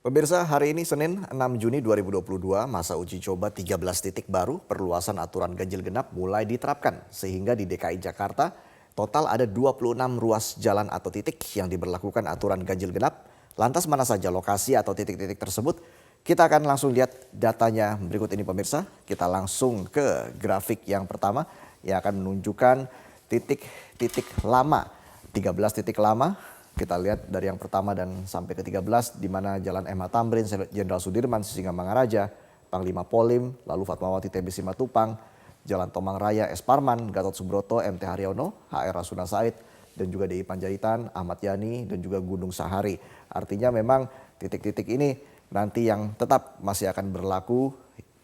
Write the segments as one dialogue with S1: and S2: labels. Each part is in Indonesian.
S1: Pemirsa, hari ini Senin 6 Juni 2022, masa uji coba 13 titik baru perluasan aturan ganjil genap mulai diterapkan. Sehingga di DKI Jakarta, total ada 26 ruas jalan atau titik yang diberlakukan aturan ganjil genap. Lantas mana saja lokasi atau titik-titik tersebut? Kita akan langsung lihat datanya berikut ini pemirsa. Kita langsung ke grafik yang pertama yang akan menunjukkan titik-titik lama. 13 titik lama. Kita lihat dari yang pertama dan sampai ke 13 di mana Jalan MH Tamrin, Jenderal Sudirman, Sisingamangaraja, Panglima Polim, lalu Fatmawati TB Simatupang, Jalan Tomang Raya S. Parman, Gatot Subroto, MT Haryono, HR Rasuna Said, dan juga DI Panjaitan, Ahmad Yani, dan juga Gunung Sahari. Artinya memang titik-titik ini nanti yang tetap masih akan berlaku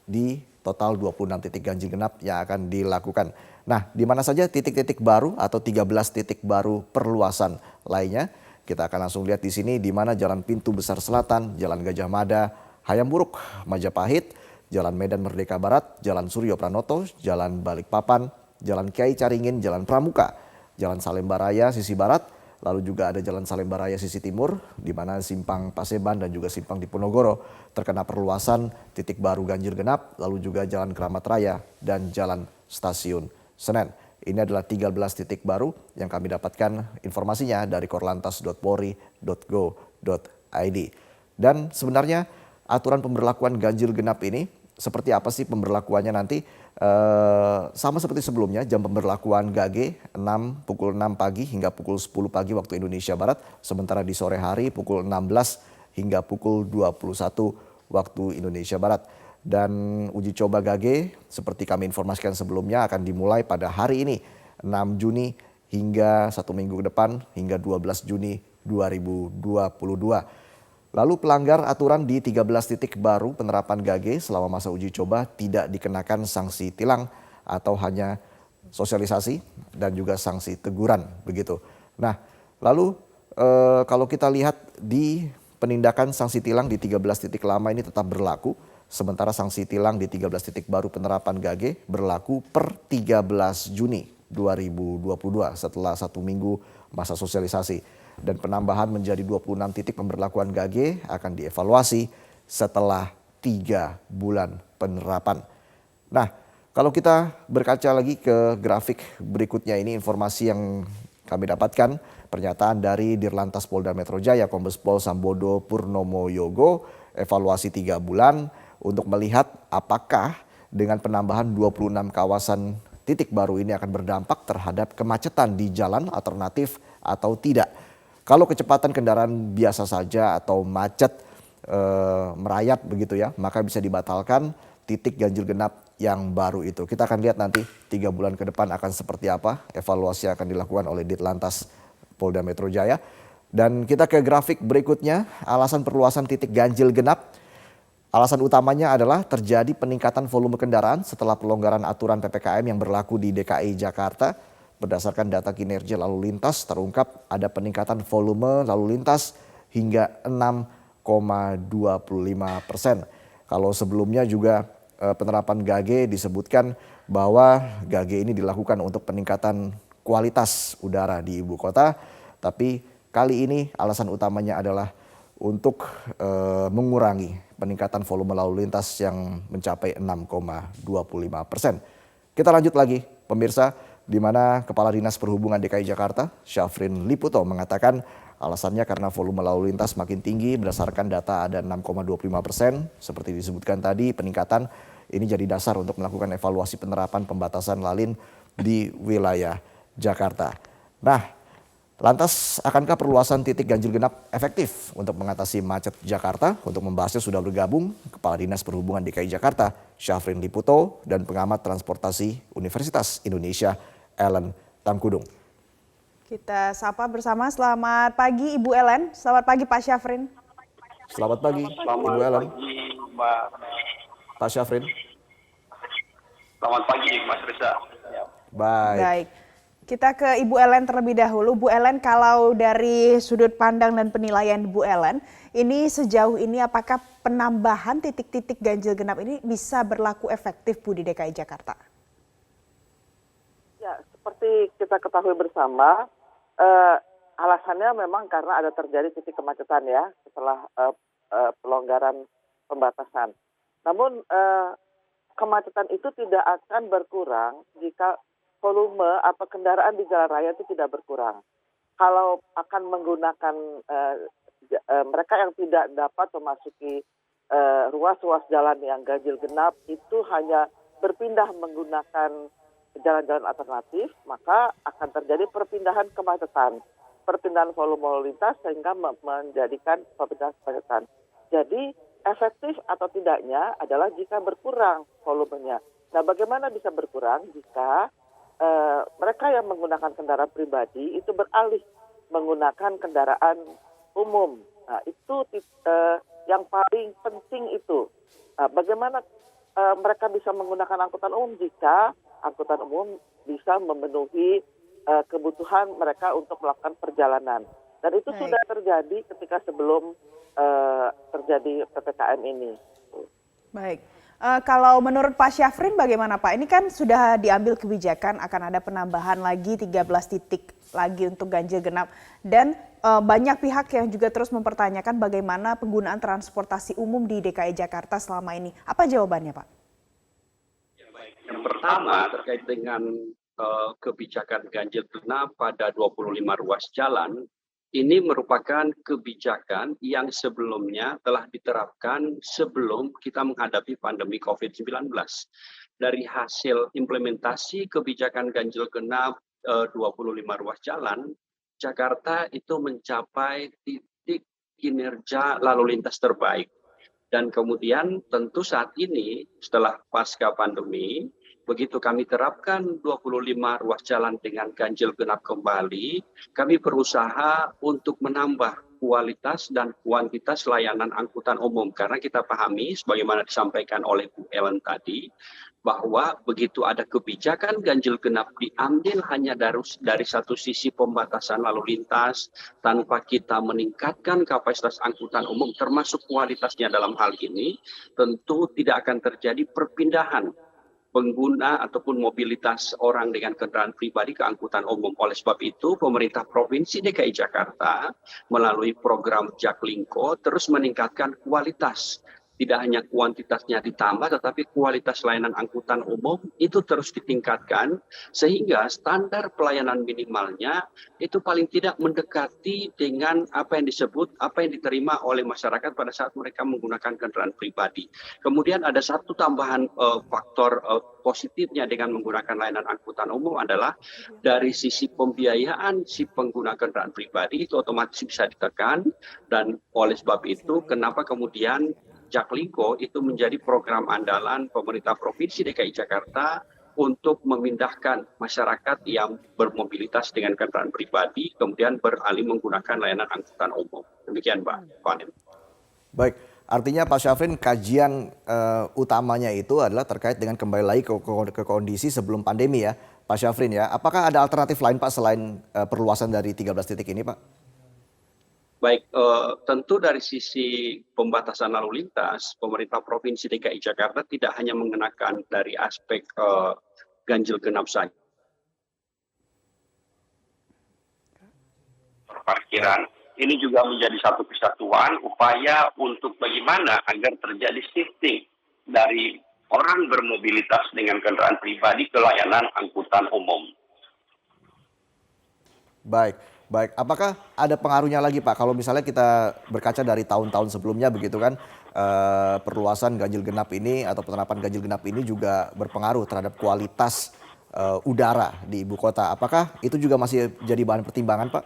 S1: di total 26 titik ganjil genap yang akan dilakukan. Nah, di mana saja titik-titik baru atau 13 titik baru perluasan lainnya? Kita akan langsung lihat di sini di mana Jalan Pintu Besar Selatan, Jalan Gajah Mada, Hayam Buruk, Majapahit, Jalan Medan Merdeka Barat, Jalan Suryo Pranoto, Jalan Balikpapan, Jalan Kiai Caringin, Jalan Pramuka, Jalan Salemba Raya sisi barat, lalu juga ada Jalan Salemba Raya sisi timur, di mana Simpang Paseban dan juga Simpang Diponegoro terkena perluasan titik baru ganjil genap, lalu juga Jalan Keramat Raya dan Jalan Stasiun Senen. Ini adalah 13 titik baru yang kami dapatkan informasinya dari korlantas.polri.go.id. Dan sebenarnya aturan pemberlakuan ganjil genap ini seperti apa sih pemberlakuannya nanti? Sama seperti sebelumnya, jam pemberlakuan GAG pukul 6 pagi hingga pukul 10 pagi waktu Indonesia Barat. Sementara di sore hari pukul 16 hingga pukul 21 waktu Indonesia Barat. Dan uji coba GAG seperti kami informasikan sebelumnya akan dimulai pada hari ini 6 Juni hingga 1 minggu ke depan hingga 12 Juni 2022. Lalu pelanggar aturan di 13 titik baru penerapan GAG selama masa uji coba tidak dikenakan sanksi tilang atau hanya sosialisasi dan juga sanksi teguran begitu. Nah, lalu kalau kita lihat di penindakan sanksi tilang di 13 titik lama ini tetap berlaku. Sementara sanksi tilang di 13 titik baru penerapan GAG berlaku per 13 Juni 2022 setelah 1 minggu masa sosialisasi. Dan penambahan menjadi 26 titik pemberlakuan GAG akan dievaluasi setelah 3 bulan penerapan. Nah, kalau kita berkaca lagi ke grafik berikutnya ini informasi yang kami dapatkan pernyataan dari Dirlantas Polda Metro Jaya Kombes Pol Sambodo Purnomo Yogo evaluasi 3 bulan untuk melihat apakah dengan penambahan 26 kawasan titik baru ini akan berdampak terhadap kemacetan di jalan alternatif atau tidak. Kalau kecepatan kendaraan biasa saja atau macet merayap begitu ya, maka bisa dibatalkan titik ganjil genap yang baru itu. Kita akan lihat nanti 3 bulan ke depan akan seperti apa evaluasi yang akan dilakukan oleh Ditlantas Polda Metro Jaya. Dan kita ke grafik berikutnya, alasan perluasan titik ganjil genap. Alasan utamanya adalah terjadi peningkatan volume kendaraan setelah pelonggaran aturan PPKM yang berlaku di DKI Jakarta. Berdasarkan data kinerja lalu lintas terungkap ada peningkatan volume lalu lintas hingga 6,25%. Kalau sebelumnya juga penerapan GAG disebutkan bahwa GAG ini dilakukan untuk peningkatan kualitas udara di ibu kota. Tapi kali ini alasan utamanya adalah untuk mengurangi peningkatan volume lalu lintas yang mencapai 6,25%. Kita lanjut lagi pemirsa, di mana Kepala Dinas Perhubungan DKI Jakarta, Syafrin Liputo mengatakan alasannya karena volume lalu lintas makin tinggi berdasarkan data ada 6,25%. Seperti disebutkan tadi peningkatan ini jadi dasar untuk melakukan evaluasi penerapan pembatasan lalin di wilayah Jakarta. Nah, lantas akankah perluasan titik ganjil genap efektif untuk mengatasi macet Jakarta? Untuk membahasnya sudah bergabung Kepala Dinas Perhubungan DKI Jakarta, Syafrin Liputo, dan pengamat transportasi Universitas Indonesia, Ellen Tangkudung.
S2: Kita sapa bersama, selamat pagi Ibu Ellen, selamat pagi Pak Syafrin.
S1: Selamat pagi Ibu Ellen.
S3: Mbak.
S1: Pak Syafrin.
S3: Selamat pagi Mas Reza.
S2: Baik. Kita ke Ibu Ellen terlebih dahulu. Bu Ellen, kalau dari sudut pandang dan penilaian Bu Ellen, ini sejauh ini apakah penambahan titik-titik ganjil genap ini bisa berlaku efektif Bu di DKI Jakarta?
S4: Ya, seperti kita ketahui bersama, alasannya memang karena ada terjadi titik kemacetan ya setelah pelonggaran pembatasan. Namun kemacetan itu tidak akan berkurang jika volume atau kendaraan di jalan raya itu tidak berkurang. Kalau akan menggunakan mereka yang tidak dapat memasuki ruas-ruas jalan yang ganjil genap itu hanya berpindah menggunakan jalan-jalan alternatif, maka akan terjadi perpindahan kemacetan, perpindahan volume lalu lintas sehingga menjadikan perpindahan kemacetan. Jadi efektif atau tidaknya adalah jika berkurang volumenya. Nah, bagaimana bisa berkurang jika mereka yang menggunakan kendaraan pribadi itu beralih menggunakan kendaraan umum. Nah, itu yang paling penting itu. Nah, bagaimana mereka bisa menggunakan angkutan umum jika angkutan umum bisa memenuhi kebutuhan mereka untuk melakukan perjalanan. Dan itu sudah terjadi ketika sebelum terjadi PPKM ini.
S2: Baik. Kalau menurut Pak Syafrin bagaimana Pak? Ini kan sudah diambil kebijakan akan ada penambahan lagi 13 titik lagi untuk ganjil genap. Dan banyak pihak yang juga terus mempertanyakan bagaimana penggunaan transportasi umum di DKI Jakarta selama ini. Apa jawabannya Pak?
S5: Yang pertama terkait dengan kebijakan ganjil genap pada 25 ruas jalan, ini merupakan kebijakan yang sebelumnya telah diterapkan sebelum kita menghadapi pandemi COVID-19. Dari hasil implementasi kebijakan ganjil genap 25 ruas jalan, Jakarta itu mencapai titik kinerja lalu lintas terbaik. Dan kemudian tentu saat ini setelah pasca pandemi, begitu kami terapkan 25 ruas jalan dengan ganjil genap kembali, kami berusaha untuk menambah kualitas dan kuantitas layanan angkutan umum. Karena kita pahami, sebagaimana disampaikan oleh Bu Ellen tadi, bahwa begitu ada kebijakan ganjil genap diambil hanya dari satu sisi pembatasan lalu lintas, tanpa kita meningkatkan kapasitas angkutan umum, termasuk kualitasnya dalam hal ini, tentu tidak akan terjadi perpindahan pengguna ataupun mobilitas orang dengan kendaraan pribadi ke angkutan umum. Oleh sebab itu, pemerintah Provinsi DKI Jakarta melalui program Jaklingko terus meningkatkan kualitas. Tidak hanya kuantitasnya ditambah, tetapi kualitas layanan angkutan umum itu terus ditingkatkan, sehingga standar pelayanan minimalnya itu paling tidak mendekati dengan apa yang diterima oleh masyarakat pada saat mereka menggunakan kendaraan pribadi. Kemudian ada satu tambahan faktor positifnya dengan menggunakan layanan angkutan umum adalah dari sisi pembiayaan si pengguna kendaraan pribadi itu otomatis bisa ditekan, dan oleh sebab itu kenapa kemudian Jaklingko itu menjadi program andalan pemerintah Provinsi DKI Jakarta untuk memindahkan masyarakat yang bermobilitas dengan kendaraan pribadi kemudian beralih menggunakan layanan angkutan umum. Demikian Pak Panem.
S1: Baik, artinya Pak Syafrin kajian utamanya itu adalah terkait dengan kembali lagi ke kondisi sebelum pandemi ya Pak Syafrin ya. Apakah ada alternatif lain Pak selain perluasan dari 13 titik ini Pak?
S5: Baik, tentu dari sisi pembatasan lalu lintas, pemerintah Provinsi DKI Jakarta tidak hanya mengenakan dari aspek ganjil genap saja.
S3: Parkiran ini juga menjadi satu kesatuan upaya untuk bagaimana agar terjadi shifting dari orang bermobilitas dengan kendaraan pribadi ke layanan angkutan umum.
S1: Baik. Apakah ada pengaruhnya lagi Pak kalau misalnya kita berkaca dari tahun-tahun sebelumnya begitu kan perluasan ganjil genap ini atau penerapan ganjil genap ini juga berpengaruh terhadap kualitas udara di ibu kota. Apakah itu juga masih jadi bahan pertimbangan Pak?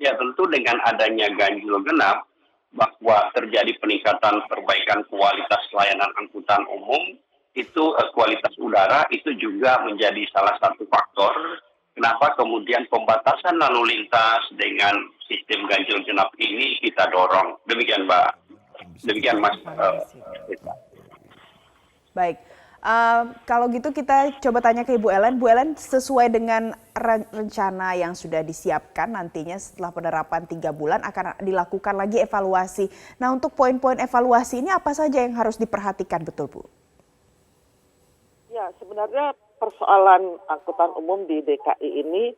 S3: Ya tentu dengan adanya ganjil genap bahwa terjadi peningkatan perbaikan kualitas layanan angkutan umum itu kualitas udara itu juga menjadi salah satu faktor. Kenapa kemudian pembatasan lalu lintas dengan sistem ganjil genap ini kita dorong. Demikian Mbak. Demikian Mas.
S2: Baik, kalau gitu kita coba tanya ke Ibu Ellen. Bu Ellen, sesuai dengan rencana yang sudah disiapkan nantinya setelah penerapan 3 bulan akan dilakukan lagi evaluasi. Nah untuk poin-poin evaluasi ini apa saja yang harus diperhatikan betul Bu?
S4: Ya sebenarnya persoalan angkutan umum di DKI ini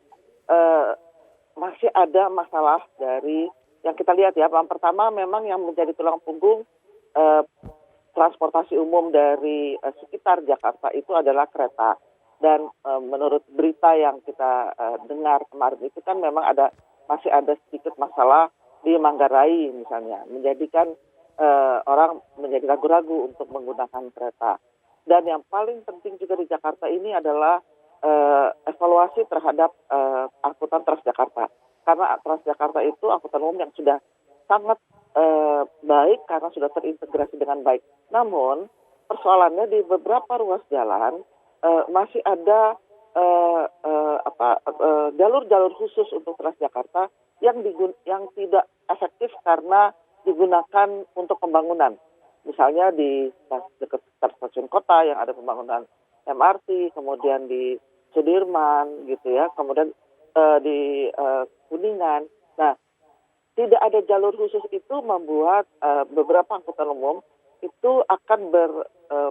S4: masih ada masalah dari yang kita lihat ya, yang pertama memang yang menjadi tulang punggung eh, transportasi umum dari sekitar Jakarta itu adalah kereta. Dan menurut berita yang kita dengar kemarin itu kan memang masih ada sedikit masalah di Manggarai misalnya, menjadikan orang menjadi ragu-ragu untuk menggunakan kereta. Dan yang paling penting juga di Jakarta ini adalah evaluasi terhadap angkutan Transjakarta. Karena Transjakarta itu angkutan umum yang sudah sangat baik karena sudah terintegrasi dengan baik. Namun persoalannya di beberapa ruas jalan masih ada jalur-jalur khusus untuk Transjakarta yang tidak efektif karena digunakan untuk pembangunan. Misalnya di dekat stasiun kota yang ada pembangunan MRT, kemudian di Sudirman gitu ya, kemudian di Kuningan. Nah, tidak ada jalur khusus itu membuat beberapa angkutan umum itu akan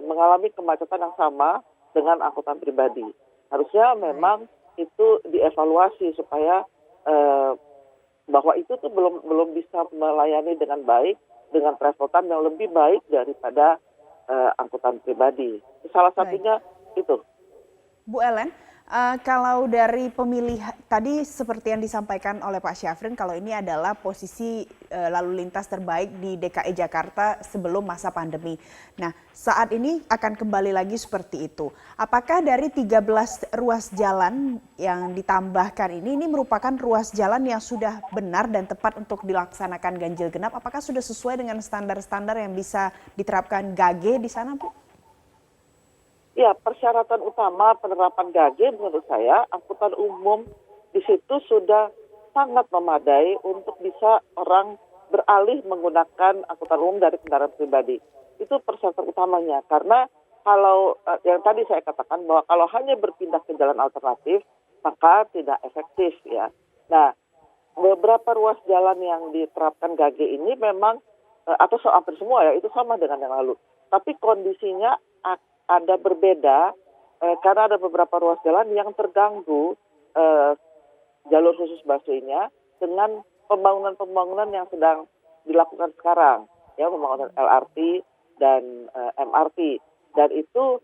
S4: mengalami kemacetan yang sama dengan angkutan pribadi. Harusnya memang itu dievaluasi supaya bahwa itu tuh belum bisa melayani dengan baik dengan travel time yang lebih baik daripada angkutan pribadi. Salah satunya itu.
S2: Bu Ellen, kalau dari pemilih tadi seperti yang disampaikan oleh Pak Syafrin, kalau ini adalah posisi lalu lintas terbaik di DKI Jakarta sebelum masa pandemi. Nah, saat ini akan kembali lagi seperti itu. Apakah dari 13 ruas jalan yang ditambahkan ini merupakan ruas jalan yang sudah benar dan tepat untuk dilaksanakan ganjil genap? Apakah sudah sesuai dengan standar-standar yang bisa diterapkan GAGE di sana, Bu?
S4: Ya, persyaratan utama penerapan GAGE menurut saya, angkutan umum di situ sudah sangat memadai untuk bisa orang beralih menggunakan angkutan umum dari kendaraan pribadi. Itu persyaratan utamanya, karena kalau yang tadi saya katakan bahwa kalau hanya berpindah ke jalan alternatif, maka tidak efektif ya. Nah, beberapa ruas jalan yang diterapkan GAGE ini memang, atau hampir semua ya, itu sama dengan yang lalu. Tapi kondisinya ada berbeda karena ada beberapa ruas jalan yang terganggu jalur khusus busway-nya dengan pembangunan yang dilakukan sekarang, ya, pembangunan LRT dan MRT. Dan itu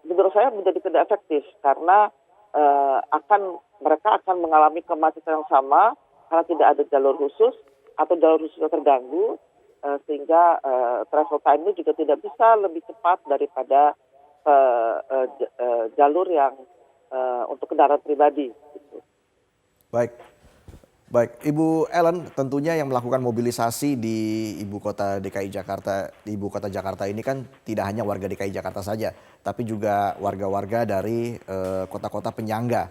S4: menurut saya menjadi tidak efektif karena mereka akan mengalami kemacetan yang sama karena tidak ada jalur khusus atau jalur khususnya terganggu. Sehingga travel time-nya juga tidak bisa lebih cepat daripada jalur yang untuk kendaraan pribadi. Gitu.
S1: Baik, Ibu Ellen, tentunya yang melakukan mobilisasi di ibu kota DKI Jakarta, di ibu kota Jakarta ini kan tidak hanya warga DKI Jakarta saja, tapi juga warga-warga dari kota-kota penyangga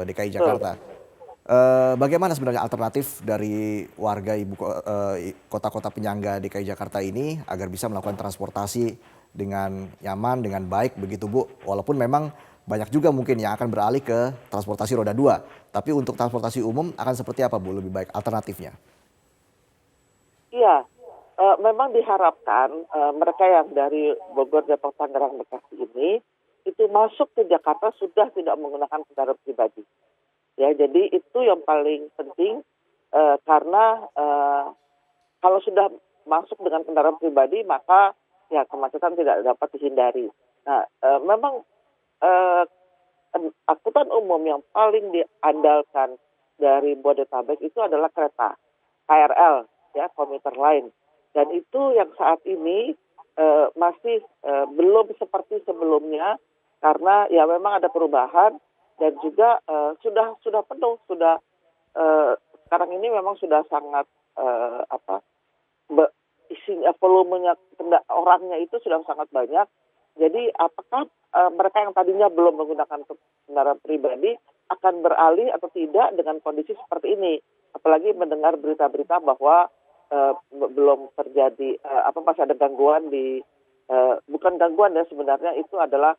S1: DKI Jakarta. Bagaimana sebenarnya alternatif dari warga kota-kota penyangga DKI Jakarta ini agar bisa melakukan transportasi dengan nyaman, dengan baik begitu Bu? Walaupun memang banyak juga mungkin yang akan beralih ke transportasi roda 2. Tapi untuk transportasi umum akan seperti apa Bu lebih baik alternatifnya?
S4: Iya, memang diharapkan mereka yang dari Bogor, Depok, Tangerang, Bekasi ini itu masuk ke Jakarta sudah tidak menggunakan kendaraan pribadi. Ya, jadi itu yang paling penting karena kalau sudah masuk dengan kendaraan pribadi maka ya kemacetan tidak dapat dihindari. Nah, memang angkutan umum yang paling diandalkan dari Bodetabek itu adalah kereta KRL, ya, komuter lain. Dan itu yang saat ini masih belum seperti sebelumnya karena ya memang ada perubahan. Dan juga sudah penuh, sekarang ini memang sudah sangat isinya volumenya orangnya itu sudah sangat banyak. Jadi apakah mereka yang tadinya belum menggunakan kendaraan pribadi akan beralih atau tidak dengan kondisi seperti ini? Apalagi mendengar berita-berita bahwa belum terjadi masih ada gangguan bukan gangguan ya, sebenarnya itu adalah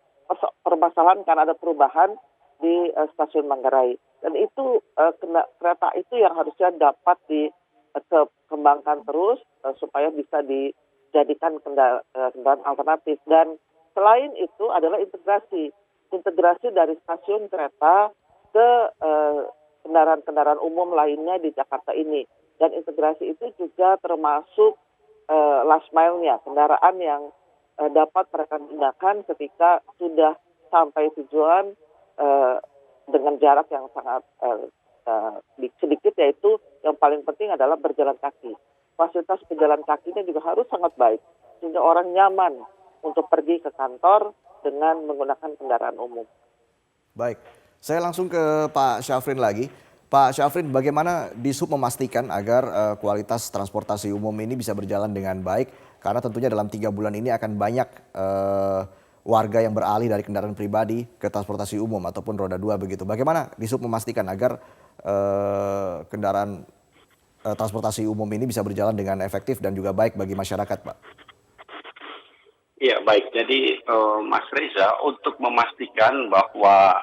S4: permasalahan karena ada perubahan di stasiun Manggarai. Dan itu kereta itu yang harusnya dapat dikembangkan terus supaya bisa dijadikan kendaraan alternatif. Dan selain itu adalah integrasi dari stasiun kereta ke kendaraan-kendaraan umum lainnya di Jakarta ini. Dan integrasi itu juga termasuk last mile-nya, kendaraan yang dapat mereka gunakan ketika sudah sampai tujuan dengan jarak yang sangat sedikit, yaitu yang paling penting adalah berjalan kaki. Fasilitas pejalan kakinya juga harus sangat baik, sehingga orang nyaman untuk pergi ke kantor dengan menggunakan kendaraan umum.
S1: Baik, saya langsung ke Pak Syafrin lagi. Pak Syafrin, bagaimana Dishub memastikan agar kualitas transportasi umum ini bisa berjalan dengan baik? Karena tentunya dalam 3 bulan ini akan banyak warga yang beralih dari kendaraan pribadi ke transportasi umum ataupun roda 2 begitu. Bagaimana Dishub memastikan agar kendaraan transportasi umum ini bisa berjalan dengan efektif dan juga baik bagi masyarakat, Pak?
S3: Ya, baik. Jadi Mas Reza, untuk memastikan bahwa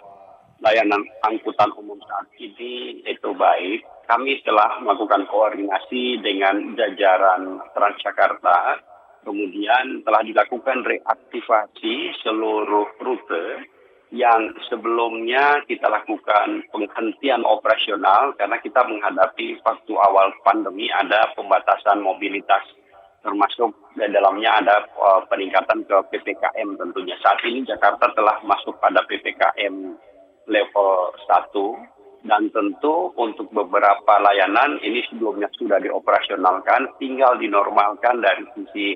S3: layanan angkutan umum saat ini itu baik, kami telah melakukan koordinasi dengan jajaran Transjakarta, kemudian telah dilakukan reaktivasi seluruh rute yang sebelumnya kita lakukan penghentian operasional karena kita menghadapi waktu awal pandemi ada pembatasan mobilitas, termasuk di dalamnya ada peningkatan ke PPKM tentunya. Saat ini Jakarta telah masuk pada PPKM level 1 dan tentu untuk beberapa layanan ini sebelumnya sudah dioperasionalkan, tinggal dinormalkan dari sisi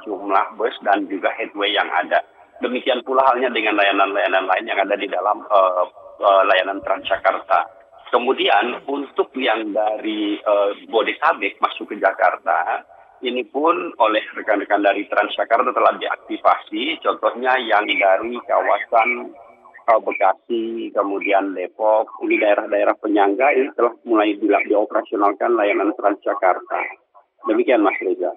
S3: jumlah bus dan juga headway yang ada. Demikian pula halnya dengan layanan-layanan lain yang ada di dalam layanan Transjakarta. Kemudian untuk yang dari Bodetabek masuk ke Jakarta, ini pun oleh rekan-rekan dari Transjakarta telah diaktifasi, contohnya yang dari kawasan Bekasi, kemudian Depok, ini daerah-daerah penyangga ini telah mulai dioperasionalkan layanan Transjakarta. Demikian Mas Reza.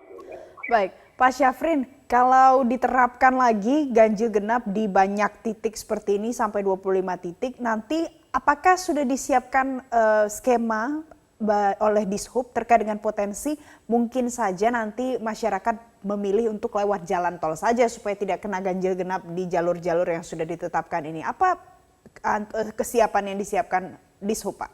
S2: Baik, Pak Syafrin, kalau diterapkan lagi ganjil genap di banyak titik seperti ini sampai 25 titik, nanti apakah sudah disiapkan skema oleh Dishub terkait dengan potensi mungkin saja nanti masyarakat memilih untuk lewat jalan tol saja supaya tidak kena ganjil genap di jalur-jalur yang sudah ditetapkan ini. Apa kesiapan yang disiapkan Dishub, Pak?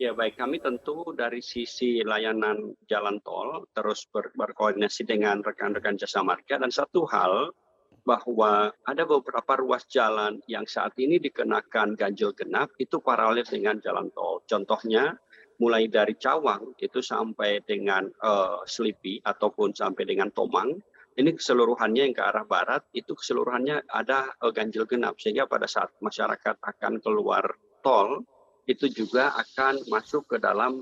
S5: Ya baik, kami tentu dari sisi layanan jalan tol terus berkoordinasi dengan rekan-rekan jasa marga, dan satu hal bahwa ada beberapa ruas jalan yang saat ini dikenakan ganjil genap itu paralel dengan jalan tol. Contohnya mulai dari Cawang itu sampai dengan Selipi ataupun sampai dengan Tomang, ini keseluruhannya yang ke arah barat itu keseluruhannya ada ganjil genap, sehingga pada saat masyarakat akan keluar tol itu juga akan masuk ke dalam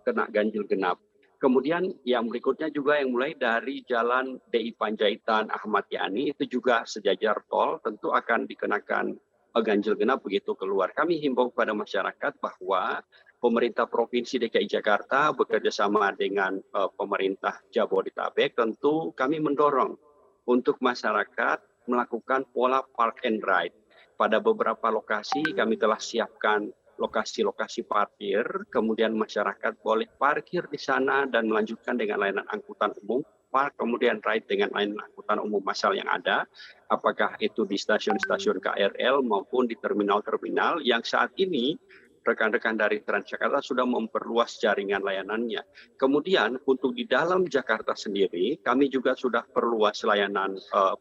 S5: kena ganjil genap. Kemudian yang berikutnya juga yang mulai dari Jalan DI Panjaitan Ahmad Yani itu juga sejajar tol tentu akan dikenakan ganjil genap begitu keluar. Kami himbau kepada masyarakat bahwa pemerintah Provinsi DKI Jakarta bekerja sama dengan pemerintah Jabodetabek, tentu kami mendorong untuk masyarakat melakukan pola park and ride. Pada beberapa lokasi kami telah siapkan lokasi-lokasi parkir, kemudian masyarakat boleh parkir di sana dan melanjutkan dengan layanan angkutan umum, park kemudian ride dengan layanan angkutan umum massal yang ada, apakah itu di stasiun-stasiun KRL maupun di terminal-terminal yang saat ini rekan-rekan dari Transjakarta sudah memperluas jaringan layanannya. Kemudian untuk di dalam Jakarta sendiri, kami juga sudah perluas layanan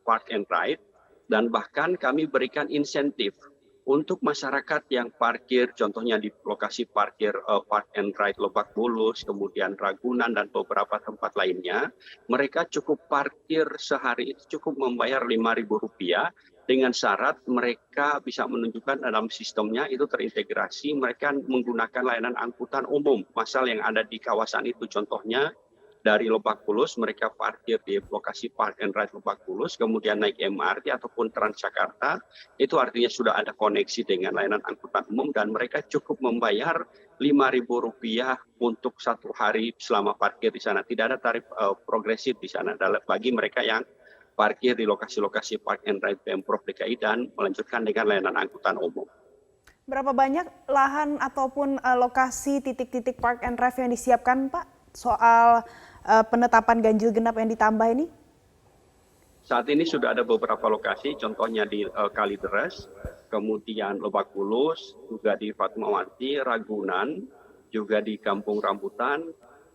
S5: park and ride, dan bahkan kami berikan insentif untuk masyarakat yang parkir, contohnya di lokasi parkir Park and Ride Lebak Bulus, kemudian Ragunan dan beberapa tempat lainnya, mereka cukup parkir sehari itu cukup membayar Rp5.000 dengan syarat mereka bisa menunjukkan dalam sistemnya itu terintegrasi, mereka menggunakan layanan angkutan umum massal yang ada di kawasan itu, contohnya dari Lebak Bulus mereka parkir di lokasi Park and Ride Lebak Bulus, kemudian naik MRT ataupun Transjakarta, itu artinya sudah ada koneksi dengan layanan angkutan umum dan mereka cukup membayar Rp5.000 untuk satu hari selama parkir di sana. Tidak ada tarif progresif di sana bagi mereka yang parkir di lokasi-lokasi Park and Ride Pemprov DKI dan melanjutkan dengan layanan angkutan umum.
S2: Berapa banyak lahan ataupun lokasi titik-titik Park and Ride yang disiapkan, Pak, soal penetapan ganjil genap yang ditambah ini?
S5: Saat ini sudah ada beberapa lokasi, contohnya di Kalideres, kemudian Lebak Bulus, juga di Fatmawati, Ragunan, juga di Kampung Rambutan,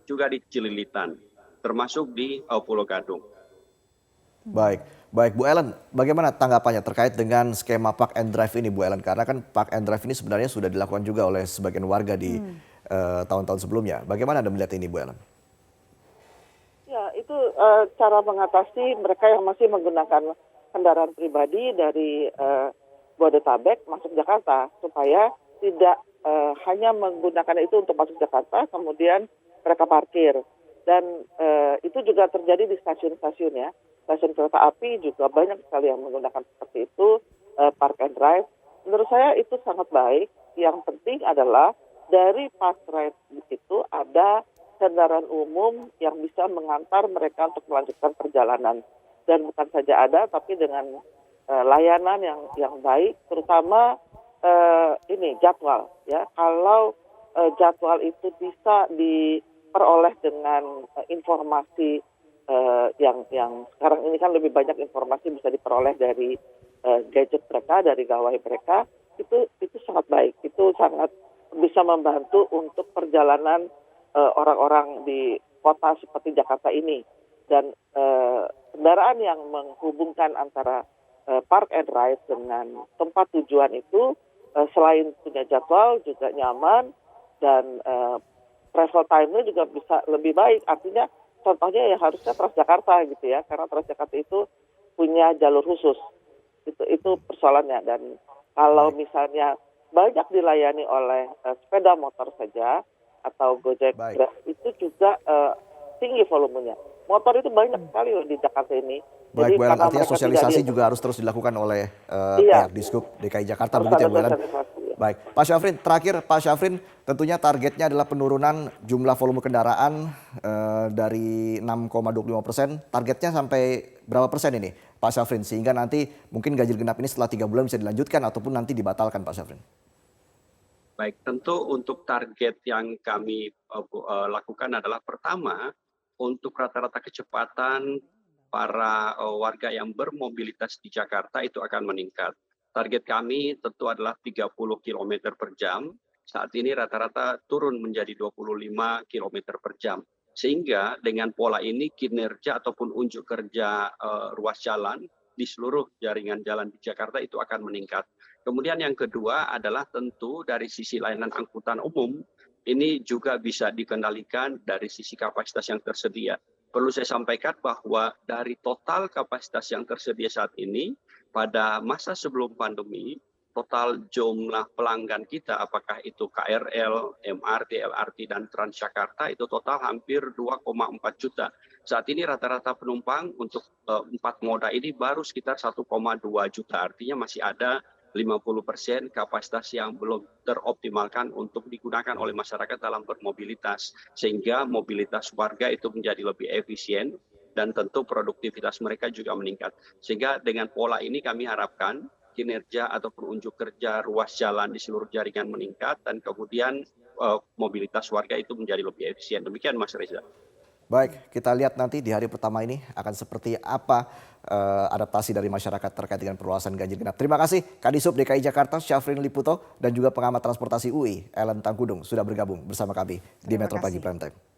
S5: juga di Cililitan, termasuk di Pulau Gadung.
S1: Baik, baik Bu Ellen, bagaimana tanggapannya terkait dengan skema park and drive ini Bu Ellen? Karena kan park and drive ini sebenarnya sudah dilakukan juga oleh sebagian warga di tahun-tahun sebelumnya. Bagaimana Anda melihat ini Bu Ellen?
S4: Ya, itu cara mengatasi mereka yang masih menggunakan kendaraan pribadi dari Bodetabek masuk Jakarta, supaya tidak hanya menggunakan itu untuk masuk Jakarta, kemudian mereka parkir. Dan itu juga terjadi di stasiun-stasiun ya. Stasiun kereta api juga banyak sekali yang menggunakan seperti itu, park and drive. Menurut saya itu sangat baik. Yang penting adalah dari park ride itu ada kendaraan umum yang bisa mengantar mereka untuk melanjutkan perjalanan. Dan bukan saja ada, tapi dengan layanan yang baik, terutama ini jadwal ya. Kalau jadwal itu bisa diperoleh dengan informasi yang sekarang ini kan lebih banyak informasi bisa diperoleh dari gadget mereka, dari gawai mereka, itu sangat baik, itu sangat bisa membantu untuk perjalanan orang-orang di kota seperti Jakarta ini. Dan kendaraan yang menghubungkan antara park and ride dengan tempat tujuan itu selain punya jadwal juga nyaman dan travel time-nya juga bisa lebih baik. Artinya contohnya ya harusnya Transjakarta gitu ya, karena Transjakarta itu punya jalur khusus. Itu persoalannya. Dan kalau misalnya banyak dilayani oleh sepeda motor saja atau Gojek, Grab, itu juga tinggi volumenya. Motor itu banyak sekali loh di Jakarta ini.
S1: Baik,
S4: Jadi
S1: Bu Ellen, artinya
S4: mereka
S1: sosialisasi
S4: tidak
S1: juga harus terus dilakukan oleh
S4: Iya.
S1: pihak Dishub DKI Jakarta,
S4: Harus
S1: begitu ya
S4: ada
S1: Bu Ellen?
S4: sosialisasi, ya.
S1: Baik, Pak Syafrin, terakhir Pak Syafrin, tentunya targetnya adalah penurunan jumlah volume kendaraan dari 6,25%. Targetnya sampai berapa persen ini Pak Syafrin? Sehingga nanti mungkin ganjil genap ini setelah 3 bulan bisa dilanjutkan ataupun nanti dibatalkan Pak Syafrin.
S5: Baik, tentu untuk target yang kami lakukan adalah pertama, untuk rata-rata kecepatan para warga yang bermobilitas di Jakarta itu akan meningkat. Target kami tentu adalah 30 km per jam. Saat ini rata-rata turun menjadi 25 km per jam. Sehingga dengan pola ini kinerja ataupun unjuk kerja ruas jalan di seluruh jaringan jalan di Jakarta itu akan meningkat. Kemudian yang kedua adalah tentu dari sisi layanan angkutan umum, ini juga bisa dikendalikan dari sisi kapasitas yang tersedia. Perlu saya sampaikan bahwa dari total kapasitas yang tersedia saat ini, pada masa sebelum pandemi, total jumlah pelanggan kita, apakah itu KRL, MRT, LRT, dan Transjakarta, itu total hampir 2,4 juta. Saat ini rata-rata penumpang untuk 4 moda ini baru sekitar 1,2 juta, artinya masih ada 50% kapasitas yang belum teroptimalkan untuk digunakan oleh masyarakat dalam bermobilitas. Sehingga mobilitas warga itu menjadi lebih efisien dan tentu produktivitas mereka juga meningkat. Sehingga dengan pola ini kami harapkan kinerja ataupun unjuk kerja ruas jalan di seluruh jaringan meningkat dan kemudian mobilitas warga itu menjadi lebih efisien. Demikian Mas Reza.
S1: Baik, kita lihat nanti di hari pertama ini akan seperti apa adaptasi dari masyarakat terkait dengan perluasan ganjil genap. Terima kasih Kadisub DKI Jakarta Syafrin Liputo dan juga pengamat transportasi UI Ellen Tangkudung sudah bergabung bersama kami di Metro Pagi Prime Time.